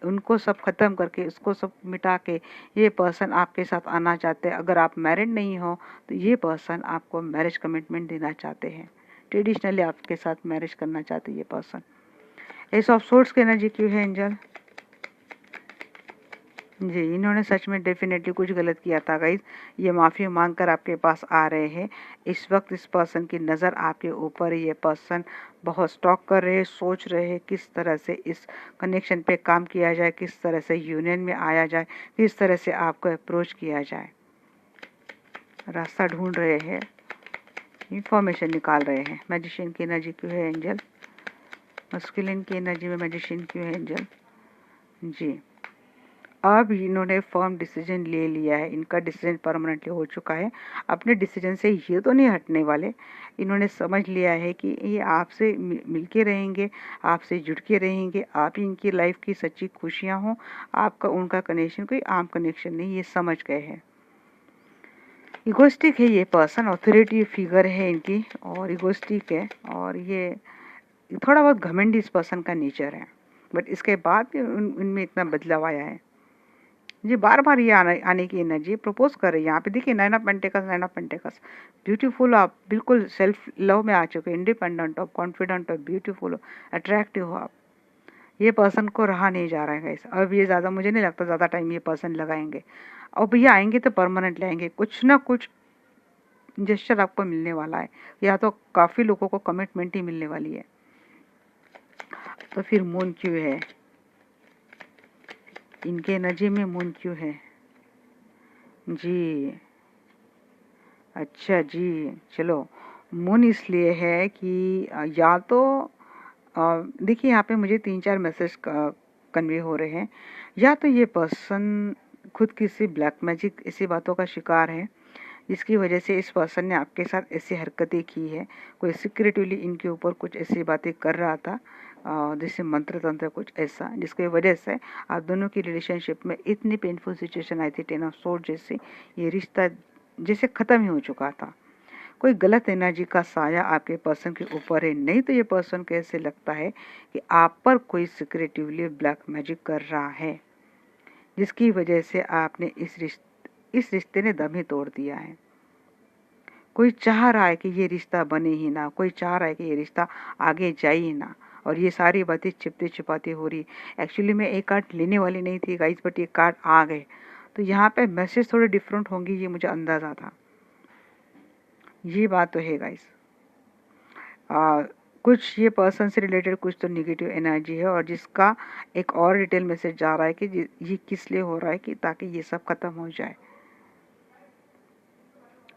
उनको सब खत्म करके, इसको सब मिटा के ये पर्सन आपके साथ आना चाहते हैं। अगर आप मैरिड नहीं हो तो ये पर्सन आपको मैरिज कमिटमेंट देना चाहते हैं, ट्रेडिशनली आपके साथ मैरिज करना चाहते हैं ये पर्सन। एस ऑफ सोर्ड्स की एनर्जी क्यों है एंजल? जी, इन्होंने सच में डेफिनेटली कुछ गलत किया था गाइज, ये माफ़ी मांगकर आपके पास आ रहे हैं। इस वक्त इस पर्सन की नज़र आपके ऊपर है, ये पर्सन बहुत स्टॉक कर रहे हैं, सोच रहे हैं किस तरह से इस कनेक्शन पे काम किया जाए, किस तरह से यूनियन में आया जाए, किस तरह से आपको अप्रोच किया जाए। रास्ता ढूंढ रहे हैं, इंफॉर्मेशन निकाल रहे हैं। मैजिशियन की एनर्जी क्यों है एंजल? मस्कुलिन की एनर्जी में मैजिशियन क्यों है एंजल? जी, अब इन्होंने फर्म डिसीजन ले लिया है, इनका डिसीजन परमानेंटली हो चुका है। अपने डिसीजन से ये तो नहीं हटने वाले। इन्होंने समझ लिया है कि ये आपसे मिलके रहेंगे, आपसे जुड़ के रहेंगे, आप इनकी लाइफ की सच्ची खुशियाँ हों। आपका उनका कनेक्शन कोई आम कनेक्शन नहीं, ये समझ गए हैं। इगोस्टिक है ये पर्सन, ऑथोरिटी फिगर है इनकी, और इगोस्टिक है, और ये थोड़ा बहुत घमंडी इस पर्सन का नेचर है, बट इसके बाद भी इनमें इतना बदलाव आया है। ये बार बार ये आने की एनर्जी प्रपोज कर रही है। यहाँ पे देखिए नाइन ऑफ पेंटिकल्स, ब्यूटीफुल, आप बिल्कुल सेल्फ लव में आ चुके, इंडिपेंडेंट हो, कॉन्फिडेंट हो, ब्यूटीफुल हो, अट्रैक्टिव हो आप। ये पर्सन को रहा नहीं जा रहा है गाइस। अब ये ज़्यादा, मुझे नहीं लगता ज़्यादा टाइम ये पर्सन लगाएंगे। अब ये आएंगे तो परमानेंट लाएंगे, कुछ ना कुछ जेस्चर आपको मिलने वाला है, या तो काफ़ी लोगों को कमिटमेंट ही मिलने वाली है। तो फिर मून क्यों है इनके एनर्जी में? मून क्यों है जी? अच्छा जी, चलो, मून इसलिए है कि या तो देखिए यहाँ पे मुझे 3-4 मैसेज कन्वे हो रहे हैं। या तो ये पर्सन खुद किसी ब्लैक मैजिक ऐसी बातों का शिकार है, जिसकी वजह से इस पर्सन ने आपके साथ ऐसी हरकतें की है। कोई सिक्रेटिवली इनके ऊपर कुछ ऐसी बातें कर रहा था, जैसे मंत्र तंत्र कुछ ऐसा, जिसकी वजह से आप दोनों की रिलेशनशिप में इतनी पेनफुल सिचुएशन आई थी, 10 ऑफ सोर्ड जैसे, ये रिश्ता जैसे ख़त्म ही हो चुका था। कोई गलत एनर्जी का साया आपके पर्सन के ऊपर है, नहीं तो ये पर्सन को ऐसे लगता है कि आप पर कोई सिक्रेटिवली ब्लैक मैजिक कर रहा है। जिसकी वजह से आपने इस रिश्ते ने दम ही तोड़ दिया है। कोई चाह रहा है कि ये रिश्ता बने ही ना, कोई चाह रहा है कि ये रिश्ता आगे जाए ही ना, और ये सारी बातें छिपते छिपाते हो रही। एक्चुअली मैं एक कार्ड लेने वाली नहीं थी गाइस, बट ये कार्ड आ गए, तो यहाँ पे मैसेज थोड़े डिफरेंट होंगे, ये मुझे अंदाजा था। ये बात तो है गाइस। कुछ ये पर्सन से रिलेटेड कुछ तो निगेटिव एनर्जी है, और जिसका एक और डिटेल मैसेज जा रहा है कि ये किस लिए हो रहा है, कि ताकि ये सब खत्म हो जाए।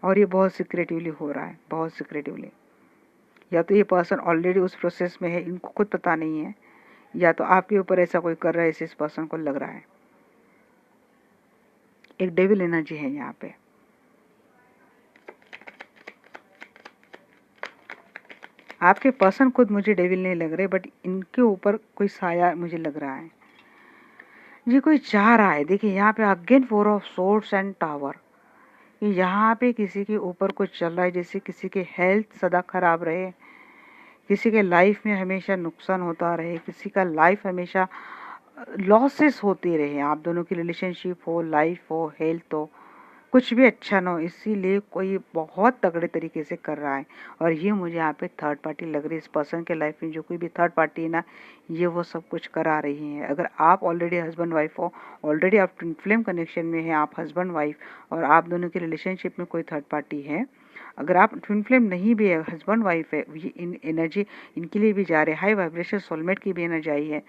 और ये बहुत सिक्रेटिवली हो रहा है, बहुत सिक्रेटिवली। या तो ये पर्सन ऑलरेडी उस प्रोसेस में है, इनको खुद पता नहीं है, या तो आपके ऊपर ऐसा कोई कर रहा है, इस पर्सन को लग रहा है। एक डेविल एनर्जी है यहाँ पे। आपके पर्सन खुद मुझे डेविल नहीं लग रहे, बट इनके ऊपर कोई साया मुझे लग रहा है। ये कोई चाह रहा है, देखिए यहाँ पे again 4 of swords and tower. यहाँ पे किसी के ऊपर कुछ चल रहा है, जैसे किसी के हेल्थ सदा खराब रहे, किसी के लाइफ में हमेशा नुकसान होता रहे, किसी का लाइफ हमेशा लॉसेस होते रहे। आप दोनों की रिलेशनशिप हो, लाइफ हो, हेल्थ हो, कुछ भी अच्छा ना हो, इसीलिए कोई बहुत तगड़े तरीके से कर रहा है। और ये मुझे यहाँ पे थर्ड पार्टी लग रही है। इस पर्सन के लाइफ में जो कोई भी थर्ड पार्टी है ना, ये वो सब कुछ करा रही है। अगर आप ऑलरेडी हस्बैंड वाइफ हो, ऑलरेडी आप ट्विन फ्लेम कनेक्शन में है, आप हस्बैंड वाइफ, और आप दोनों की रिलेशनशिप में कोई थर्ड पार्टी है, अगर आप ट्विन फ्लेम नहीं भी है, हस्बैंड वाइफ है, ये इन एनर्जी इनके लिए भी जा रहे हैं। हाई वाइब्रेशन सोलमेट की भी एनर्जी आई है,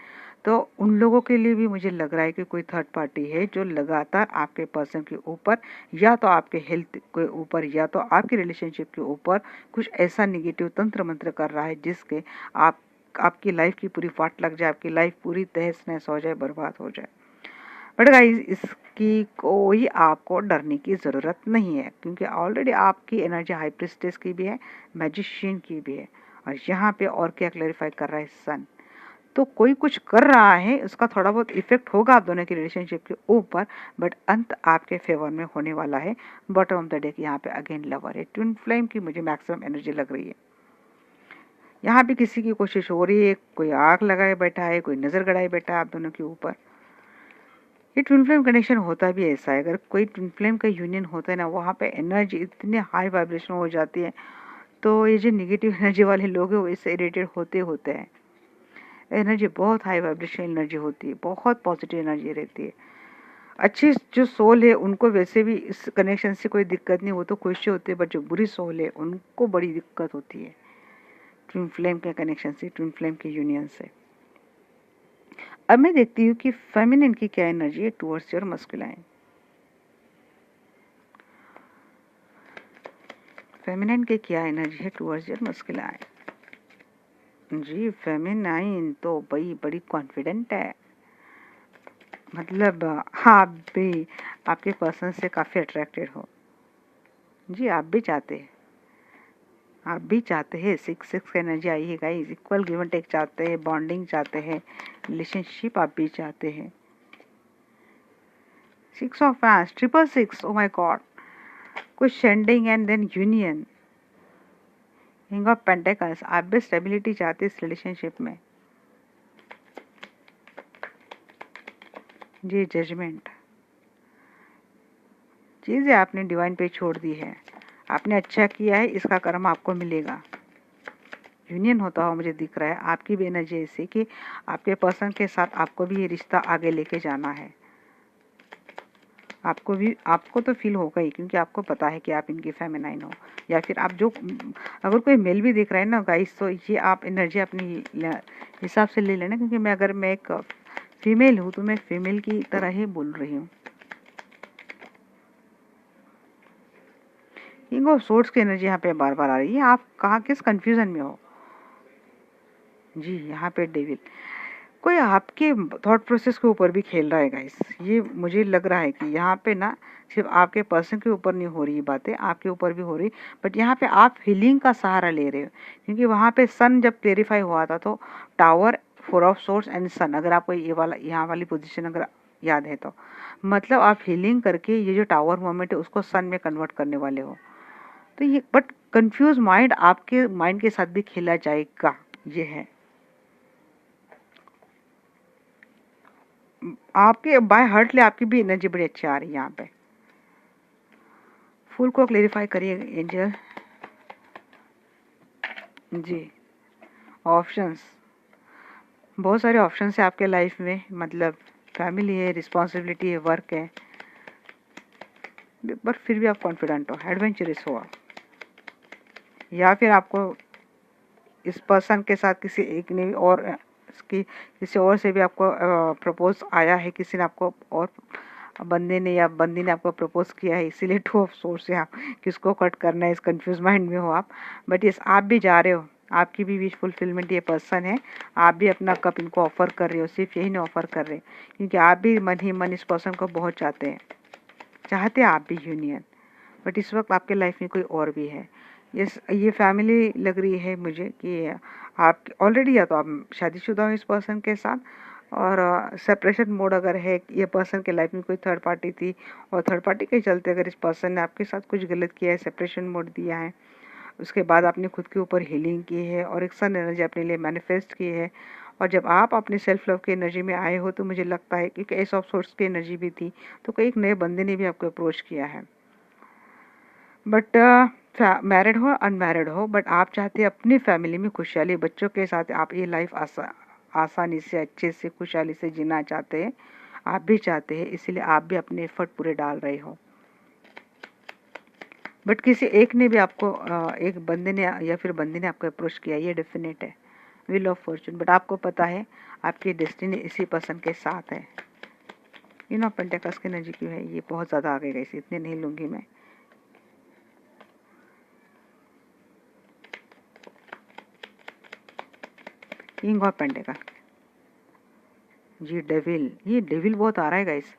तो उन लोगों के लिए भी मुझे लग रहा है कि कोई थर्ड पार्टी है जो लगातार आपके पर्सन के ऊपर, या तो आपके हेल्थ के ऊपर, या तो आपकी रिलेशनशिप के ऊपर कुछ ऐसा निगेटिव तंत्र मंत्र कर रहा है, जिसके आपकी लाइफ की पूरी फाट लग जाए, आपकी लाइफ पूरी तहस नहस हो जाए, बर्बाद हो जाए। बट गाइस, इसकी कोई आपको डरने की ज़रूरत नहीं है, क्योंकि ऑलरेडी आपकी एनर्जी हाई प्रिस्टेस की भी है, मैजिशियन की भी है। और यहाँ पे और क्या क्लैरिफाई कर रहा है, सन। तो कोई कुछ कर रहा है, उसका थोड़ा बहुत इफेक्ट होगा आप दोनों की रिलेशनशिप के ऊपर, बट अंत आपके फेवर में होने वाला है। बॉटम ऑफ द डे यहाँ पे अगेन लवर है। ट्विन फ्लेम की मुझे मैक्सिमम एनर्जी लग रही है। यहाँ पे किसी की कोशिश हो रही है, कोई आग लगाए बैठा है, कोई नज़र गड़ाए बैठा है आप दोनों के ऊपर। ये ट्विन फ्लेम कनेक्शन होता भी ऐसा है। अगर कोई ट्विन फ्लेम का यूनियन होता है ना, वहाँ पे एनर्जी इतने हाई वाइब्रेशन हो जाती है, तो ये जो निगेटिव एनर्जी वाले लोग हैं वो इससे इरिटेट होते हैं। एनर्जी बहुत हाई वाइब्रेशन एनर्जी होती है, बहुत पॉजिटिव एनर्जी रहती है। अच्छी जो सोल है उनको वैसे भी इस कनेक्शन से कोई दिक्कत नहीं, वो तो खुश होते हैं, बट जो बुरी सोल है उनको बड़ी दिक्कत होती है ट्विन फ्लेम के कनेक्शन से, ट्विन फ्लेम के यूनियन से। अब मैं देखती हूँ कि फेमिनिन की क्या एनर्जी है टुवर्ड्स योर मस्कुलाइन। फेमिनिन की क्या एनर्जी है टुवर्ड्स योर मस्कुलाइन। जी, फेमिनाइन तो बड़ी कॉन्फिडेंट है। मतलब हाँ, आप भी आपके पर्सन से काफ़ी अट्रैक्टेड हो। जी, आप भी चाहते हैं, आप भी चाहते हैं। 6 की एनर्जी आई है guys. Equal give and take चाहते हैं, बॉन्डिंग चाहते हैं, रिलेशनशिप आप भी चाहते हैं। 6 of wands, 666, oh my God, कुछ शेंडिंग and then union. King of pentacles, आप भी स्टेबिलिटी चाहते हैं इस रिलेशनशिप में। जी, जजमेंट, चीज़ें आपने डिवाइन पे छोड़ दी है, आपने अच्छा किया है, इसका कर्म आपको मिलेगा। यूनियन होता हुआ मुझे दिख रहा है। आपकी भी एनर्जी ऐसी कि आपके पर्सन के साथ आपको भी ये रिश्ता आगे लेके जाना है। आपको तो फील होगा ही, क्योंकि आपको पता है कि आप इनकी फेमिनाइन हो, या फिर आप जो, अगर कोई मेल भी दिख रहा है ना गाइस, तो ये आप एनर्जी अपनी हिसाब से ले लेना, क्योंकि मैं एक फीमेल हूँ, तो मैं फीमेल की तरह ही बोल रही हूँ। किंग ऑफ सोर्ड्स की एनर्जी यहाँ पे बार बार आ रही है। आप कहाँ किस कंफ्यूजन में हो। जी, यहाँ पे डेविल, कोई आपके थॉट प्रोसेस के ऊपर भी खेल रहा है गाइस। ये मुझे लग रहा है कि यहाँ पे ना सिर्फ आपके पर्सन के ऊपर नहीं हो रही बातें, आपके ऊपर भी हो रही, बट यहाँ पे आप हीलिंग का सहारा ले रहे हो। क्योंकि वहाँ पे सन जब क्लेरिफाई हुआ था, तो टावर, 4 ऑफ सोर्स एंड सन, अगर आपको ये वाला यहाँ वाली पोजीशन अगर याद है, तो मतलब आप हीलिंग करके ये जो टावर मोमेंट है उसको सन में कन्वर्ट करने वाले हो। तो ये, बट कंफ्यूज माइंड, आपके माइंड के साथ भी खेला जाएगा, ये है। आपके बाय हार्टली आपकी भी एनर्जी बड़ी अच्छी आ रही है यहाँ पे। फुल को क्लेरिफाई करिए एंजल जी। ऑप्शंस, बहुत सारे ऑप्शंस है आपके लाइफ में, मतलब फैमिली है, रिस्पॉन्सिबिलिटी है, वर्क है, पर फिर भी आप कॉन्फिडेंट हो, एडवेंचरस हो आप, या फिर आपको इस पर्सन के साथ किसी एक ने और किसी और से भी आपको प्रपोज आया है, किसी ने आपको और बंदे ने या बंदी ने आपको प्रपोज किया है, इसीलिए टू ऑफ सोर्स है, आप किसको कट करना है इस कंफ्यूज माइंड में हो आप। बट यस, आप भी जा रहे हो, आपकी भी विश फुलफिलमेंट ये पर्सन है, आप भी अपना कप इनको ऑफर कर रहे हो, सिर्फ यही नहीं ऑफर कर रहे, क्योंकि आप भी मन ही मन इस पर्सन को बहुत चाहते हैं आप भी यूनियन, बट इस वक्त आपके लाइफ में कोई और भी है। ये फैमिली लग रही है मुझे कि आप ऑलरेडी, या तो आप शादीशुदा हो इस पर्सन के साथ, और सेपरेशन मोड अगर है, ये पर्सन के लाइफ में कोई थर्ड पार्टी थी और थर्ड पार्टी के चलते अगर इस पर्सन ने आपके साथ कुछ गलत किया है, सेपरेशन मोड दिया है, उसके बाद आपने खुद के ऊपर हीलिंग की है और एक सन एनर्जी अपने लिए मैनिफेस्ट की है, और जब आप अपने सेल्फ लव की एनर्जी में आए हो तो मुझे लगता है कि एस ऑफ सोर्स की एनर्जी भी थी, तो कई एक नए बंदे ने भी आपको अप्रोच किया है। बट मैरिड हो अनमैरिड हो, बट आप चाहते हैं अपनी फैमिली में खुशहाली, बच्चों के साथ आप ये लाइफ आसानी से अच्छे से खुशहाली से जीना चाहते हैं, आप भी चाहते हैं, इसीलिए आप भी अपने एफर्ट पूरे डाल रहे हो। बट किसी एक ने भी आपको एक बंदे ने या फिर बंदी ने आपको अप्रोच किया, ये डेफिनेट है, व्हील ऑफ फॉर्चून, बट आपको पता है आपकी डेस्टिनी इसी पर्सन के साथ है। इन ऑफ पेंटेकल्स की एनर्जी क्यों है, ये बहुत ज़्यादा आगे गई, इतने नहीं लूँगी मैं। किंग ऑफ पेंटेकल जी, डेविल, ये डेविल बहुत आ रहा है गाइस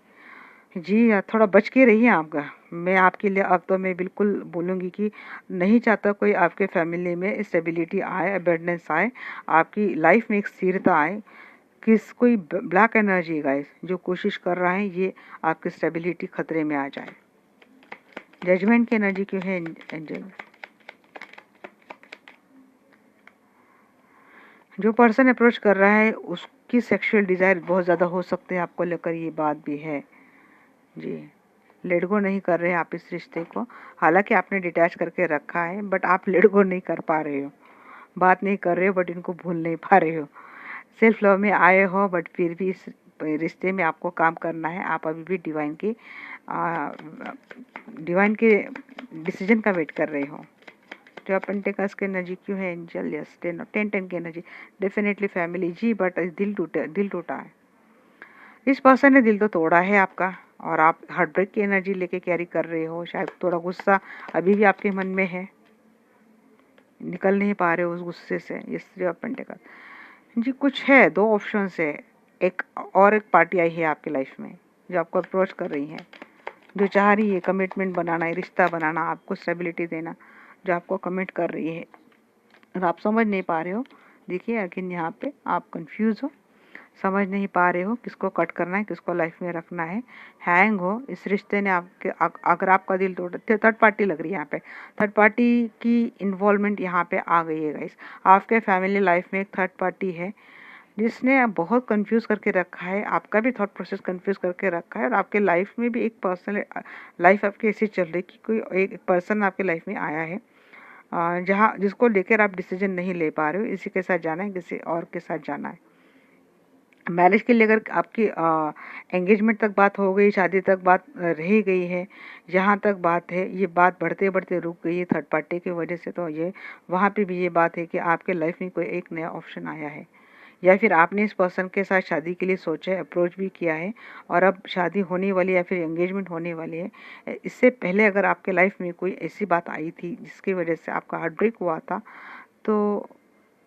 जी, थोड़ा बच के रहिए आपका। मैं आपके लिए अब तो मैं बिल्कुल बोलूँगी कि नहीं चाहता कोई आपके फैमिली में स्टेबिलिटी आए, अबेंडेंस आए, आपकी लाइफ में एक स्थिरता आए, कोई ब्लैक एनर्जी गाइस जो कोशिश कर रहा है ये आपकी स्टेबिलिटी खतरे में आ जाए। जजमेंट की एनर्जी क्यों है एंजल? जो पर्सन अप्रोच कर रहा है उसकी सेक्सुअल डिज़ायर बहुत ज़्यादा हो सकते हैं आपको लेकर, ये बात भी है जी। लेट गो नहीं कर रहे हैं आप इस रिश्ते को, हालांकि आपने डिटैच करके रखा है, बट आप लेट गो नहीं कर पा रहे हो, बात नहीं कर रहे हो, बट इनको भूल नहीं पा रहे हो। सेल्फ लव में आए हो, बट फिर भी इस रिश्ते में आपको काम करना है, आप अभी भी डिवाइन के डिसीजन का वेट कर रहे हो। जो पेंटेकल्स की एनर्जी क्यों है एंजल? यस, 10 की एनर्जी, डेफिनेटली फैमिली जी, बट दिल टूटा है, इस पर्सन ने दिल तो तोड़ा है आपका, और आप हार्ट ब्रेक की एनर्जी लेके कैरी कर रहे हो, शायद थोड़ा गुस्सा अभी भी आपके मन में है, निकल नहीं पा रहे हो उस गुस्से से। इस पेंटेकल जी, कुछ है, दो ऑप्शन है, एक पार्टी आई है आपकी लाइफ में जो आपको अप्रोच कर रही है, जो चाह रही है कमिटमेंट बनाना, रिश्ता बनाना, आपको स्टेबिलिटी देना, जो आपको कमिट कर रही है, और आप समझ नहीं पा रहे हो। देखिए अगेन यहाँ पे आप कंफ्यूज हो, समझ नहीं पा रहे हो किसको कट करना है, किसको लाइफ में रखना है, हैंग हो इस रिश्ते ने आपके, अगर आपका दिल तोड़, थर्ड पार्टी लग रही है यहाँ पे, थर्ड पार्टी की इन्वॉल्वमेंट यहाँ पे आ गई है गाइस, आपके फैमिली लाइफ में एक थर्ड पार्टी है जिसने बहुत कंफ्यूज करके रखा है, आपका भी थॉट प्रोसेस कंफ्यूज करके रखा है, और आपके लाइफ में भी एक पर्सनल लाइफ आपकी ऐसी चल रही कि कोई एक पर्सन आपके लाइफ में आया है जहाँ जिसको लेकर आप डिसीजन नहीं ले पा रहे हो, इसी के साथ जाना है, किसी और के साथ जाना है। मैरिज के लिए अगर आपकी एंगेजमेंट तक बात हो गई, शादी तक बात रह गई है, जहाँ तक बात है ये बात बढ़ते बढ़ते रुक गई है थर्ड पार्टी की वजह से, तो ये वहाँ पे भी ये बात है कि आपके लाइफ में कोई एक नया ऑप्शन आया है, या फिर आपने इस पर्सन के साथ शादी के लिए सोचा है, अप्रोच भी किया है, और अब शादी होने वाली है या फिर एंगेजमेंट होने वाली है। इससे पहले अगर आपके लाइफ में कोई ऐसी बात आई थी जिसकी वजह से आपका हार्ट ब्रेक हुआ था, तो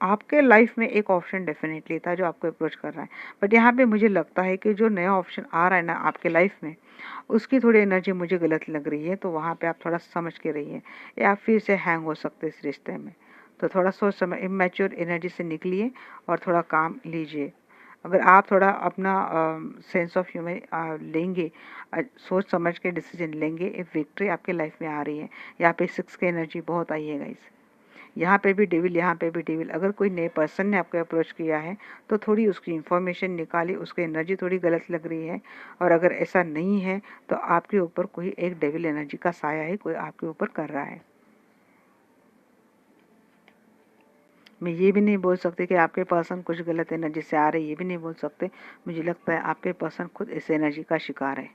आपके लाइफ में एक ऑप्शन डेफिनेटली था जो आपको अप्रोच कर रहा है, बट यहाँ पे मुझे लगता है कि जो नया ऑप्शन आ रहा है ना आपके लाइफ में, उसकी थोड़ी एनर्जी मुझे गलत लग रही है, तो वहाँ पे आप थोड़ा समझ के रहिए, या आप फिर से हैंग हो सकते हैं इस रिश्ते में, तो थोड़ा सोच समझ, इमेच्योर एनर्जी से निकलिए और थोड़ा काम लीजिए। अगर आप थोड़ा अपना सेंस ऑफ ह्यूमर लेंगे, सोच समझ के डिसीजन लेंगे, एक विक्ट्री आपके लाइफ में आ रही है। यहाँ पे 6 की एनर्जी बहुत आई है गाइस, यहाँ पे भी डेविल, यहाँ पे भी डेविल। अगर कोई नए पर्सन ने आपको अप्रोच किया है तो थोड़ी उसकी इन्फॉर्मेशन निकाली, उसकी एनर्जी थोड़ी गलत लग रही है। और अगर ऐसा नहीं है तो आपके ऊपर कोई एक डेविल एनर्जी का साया है, कोई आपके ऊपर कर रहा है। मैं ये भी नहीं बोल सकती कि आपके पर्सन कुछ गलत एनर्जी से आ रहे, ये भी नहीं बोल सकते। मुझे लगता है आपके पर्सन खुद इस एनर्जी का शिकार है।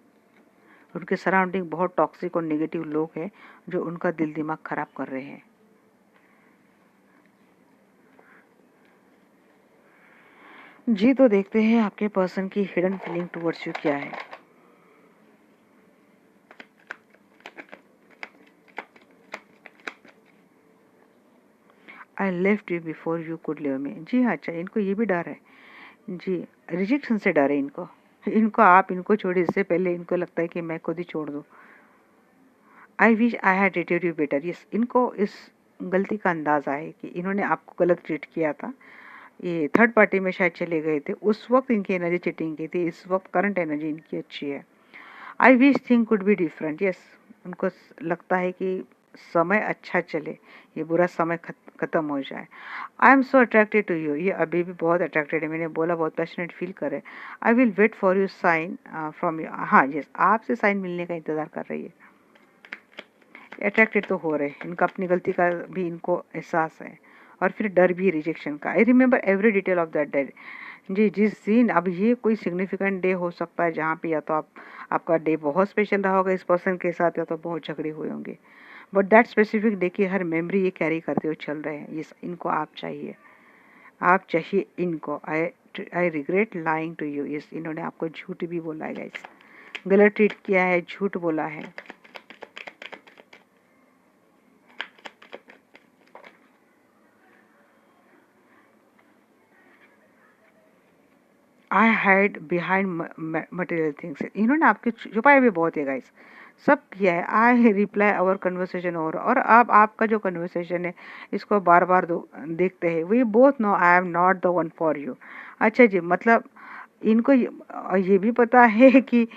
उनके सराउंडिंग बहुत टॉक्सिक और नेगेटिव लोग हैं जो उनका दिल दिमाग खराब कर रहे हैं। जी, तो देखते हैं आपके पर्सन की हिडन फीलिंग टुवर्ड्स यू क्या है। I left you before you could leave me. जी हाँ, अच्छा, इनको ये भी डर है। जी, रिजेक्शन से डर है इनको। आप इनको छोड़े इससे पहले इनको लगता है कि मैं खुद ही छोड़ दूँ। I wish I had treated you better. Yes, इनको इस गलती का अंदाज़ा है कि इन्होंने आपको गलत ट्रीट किया था। ये थर्ड पार्टी में शायद चले गए थे, उस वक्त इनकी एनर्जी चीटिंग की थी। इस वक्त करंट एनर्जी इनकी अच्छी है। I wish thing could be different. Yes, उनको लगता है कि समय अच्छा चले, ये बुरा समय खत्म हो जाए। I am so attracted to you. ये अभी भी बहुत अट्रैक्टेड है, मैंने बोला बहुत पैशनेट फील करे। I will wait for you sign from you. हाँ, यस, आपसे साइन मिलने का इंतज़ार कर रही है। अट्रैक्टेड तो हो रहे हैं, इनका अपनी गलती का भी इनको एहसास है। और फिर डर भी रिजेक्शन का। I remember every detail of that day. जी, जिस दिन, अब ये कोई सिग्निफिकेंट डे हो सकता है जहाँ पे या तो आपका डे बहुत स्पेशल रहा होगा इस पर्सन के साथ, या तो बहुत झगड़े हुए होंगे। बट दैट स्पेसिफिक डे की हर मेमोरी ये कैरी करते हुए चल रहे हैं। ये इनको आप चाहिए, आप चाहिए इनको। I regret lying to you. Yes, इन्होंने आपको झूठ भी बोला है गाइस, गलत ट्रीट किया है, झूठ बोला है। आई हाइड बिहाइंड मटेरियल थिंग्स। इन्होंने आपके छुपाए भी बहुत है गाइस, सब किया है। आई रिप्लाई आवर कन्वर्सेशन और अब आपका जो कन्वर्सेशन है इसको बार बार देखते हैं। We both know I am not the one for you. अच्छा जी, मतलब इनको ये भी पता है कि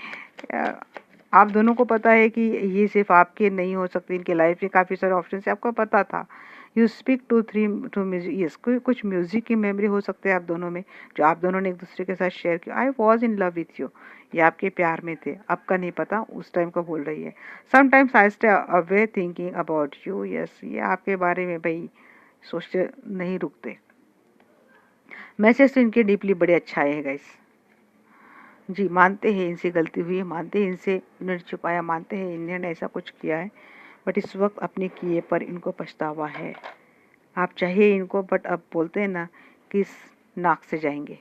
आप दोनों को पता है कि ये सिर्फ आपके नहीं हो सकते, इनके लाइफ में काफ़ी सारे ऑप्शन है, आपको पता था। You speak to music. Yes, कुछ म्यूजिक की मेमोरी हो सकते हैं आप दोनों में, जो आप दोनों ने एक दूसरे के साथ शेयर किया। I was in love with you, ये आपके प्यार में थे, आपका नहीं पता, उस टाइम को बोल रही है। Sometimes I stay away thinking about you. Yes, ये आपके बारे में भाई सोचते नहीं रुकते। मैसेज तो इनके डीपली बड़े अच्छा है गाइस। जी, मानते हैं इनसे गलती हुई है, मानते हैं इनसे इन्होंने छुपाया, मानते हैं इन्होंने ऐसा कुछ किया है, बट इस वक्त अपने किए पर इनको पछतावा है। आप चाहिए इनको, बट अब बोलते हैं ना कि इस नाक से जाएंगे।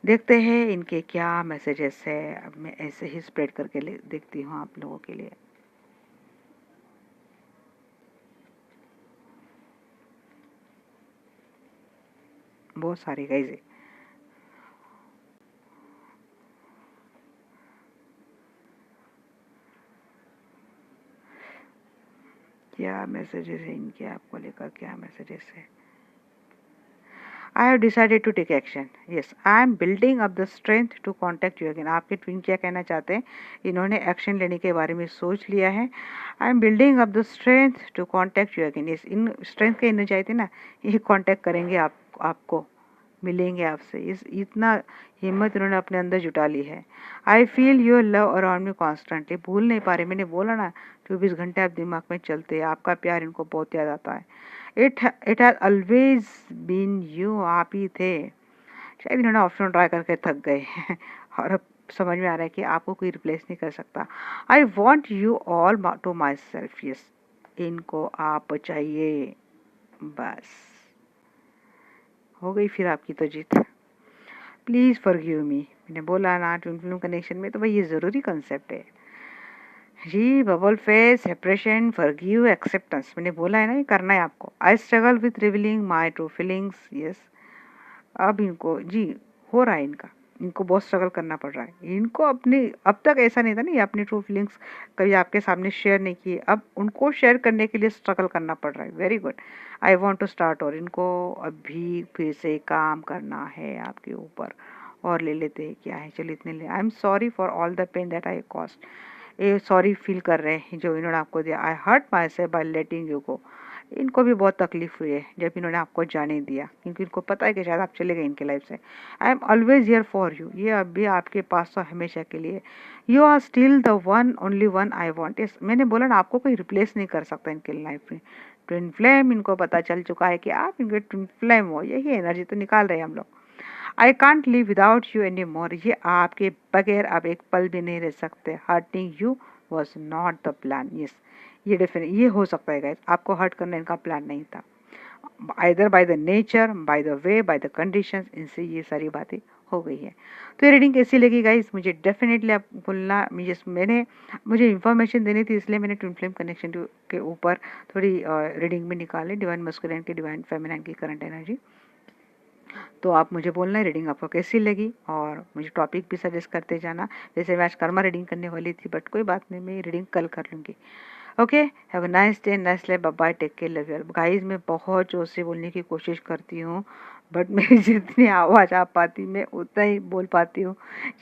देखते हैं इनके क्या मैसेजेस है। अब मैं ऐसे ही स्प्रेड करके देखती हूँ आप लोगों के लिए। बहुत सारे गाइज। क्या मैसेजेस है इनके आपको लेकर, क्या मैसेजेस है। I have decided to take action. Yes, I am building up the strength to contact you again. आपके ट्विन क्या कहना चाहते हैं, इन्होंने एक्शन लेने के बारे में सोच लिया है। I am building up the strength to contact you again. Yes, इन स्ट्रेंथ की एनर्जी आई थी ना, ये कॉन्टैक्ट करेंगे आपको, मिलेंगे आपसे। इस इतना हिम्मत इन्होंने अपने अंदर जुटा ली है। I feel your love around me constantly. भूल नहीं पा रहे, मैंने बोला ना 24 घंटे आप दिमाग में चलते हैं, आपका प्यार इनको बहुत याद आता है। It has always been you. आप ही थे। शायद इन्होंने ऑप्शन ट्राई करके थक गए और अब समझ में आ रहा है कि आपको कोई रिप्लेस नहीं कर सकता। I want you all to myself. Yes, इनको आप चाहिए, बस हो गई फिर आपकी तो जीत। Please forgive me. मैंने बोला ना ट्विन फ्लेम कनेक्शन में तो भाई ये ज़रूरी कंसेप्ट है जी। Bubble phase, separation, forgive, acceptance, मैंने बोला है ना, ये करना है आपको। I struggle with revealing my true feelings. Yes, अब इनको जी हो रहा है, इनको बहुत स्ट्रगल करना पड़ रहा है। इनको अपनी, अब तक ऐसा नहीं था ना, ये अपनी ट्रू फीलिंग्स कभी आपके सामने शेयर नहीं किए, अब उनको शेयर करने के लिए स्ट्रगल करना पड़ रहा है। Very good. I want to start. और इनको अभी फिर से काम करना है आपके ऊपर। और ले लेते हैं, क्या है, चलो इतने ले। I am sorry for all the pain that I cost. ये सॉरी फील कर रहे हैं जो इन्होंने आपको दिया। I hurt myself by letting you go. इनको भी बहुत तकलीफ हुई है जब इन्होंने आपको जाने दिया, क्योंकि इनको पता है कि शायद आप चले गए इनके लाइफ से। I am always here for you, ये अभी आपके पास तो हमेशा के लिए। You are still the one only one I want. Yes, मैंने बोला ना, आपको कोई रिप्लेस नहीं कर सकता इनके लाइफ में। ट्विन फ्लेम, इनको पता चल चुका है कि आप इनके ट्विन फ्लेम हो, यही एनर्जी तो निकाल रहे हैं हम लोग। I can't live without you any more, ये आपके बगैर अब एक पल भी नहीं रह सकते। Hurting you was not the plan. Yes, ये डेफिनेट ये हो सकता है गाइस, आपको हर्ट करना इनका प्लान नहीं था। Either by the nature, by the way, by the conditions, इनसे ये सारी बातें हो गई है। तो ये रीडिंग कैसी लगी गाइस, मुझे डेफिनेटली आप बोलना। मुझे इन्फॉर्मेशन देनी थी, इसलिए मैंने ट्विन फ्लेम कनेक्शन के ऊपर थोड़ी रीडिंग में निकाले, डिवाइन मस्कुलिन की, डिवाइन फेमिनिन की करंट एनर्जी। तो आप मुझे बोलना है रीडिंग आपको कैसी लगी, और मुझे टॉपिक भी सजेस्ट करते जाना। जैसे मैं आज कर्मा रीडिंग करने वाली थी, बट कोई बात नहीं, मैं रीडिंग कल कर लूँगी। Okay, have a nice day, nice life, bye bye, take care, love you. Guys, मैं बहुत जोर से बोलने की कोशिश करती हूँ, बट मेरी जितनी आवाज़ आ पाती मैं उतना ही बोल पाती हूँ।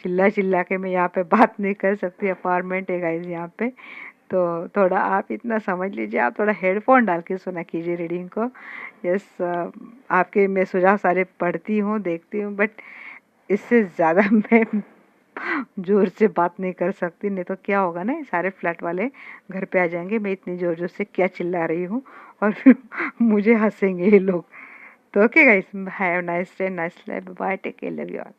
चिल्ला चिल्ला के मैं यहाँ पे बात नहीं कर सकती, अपार्टमेंट है गाइस यहाँ पे। तो थोड़ा आप इतना समझ लीजिए, आप थोड़ा हेडफोन डाल के सुना कीजिए रीडिंग को। यस, आपके मैं सुझाव सारे पढ़ती हूँ, देखती हूँ, बट इससे ज़्यादा मैं जोर से बात नहीं कर सकती, नहीं तो क्या होगा ना, सारे फ्लैट वाले घर पे आ जाएंगे, मैं इतनी जोर जोर से क्या चिल्ला रही हूँ, और फिर मुझे हंसेंगे ये लोग। तो okay guys, have nice day, nice life, bye, take care, love you all.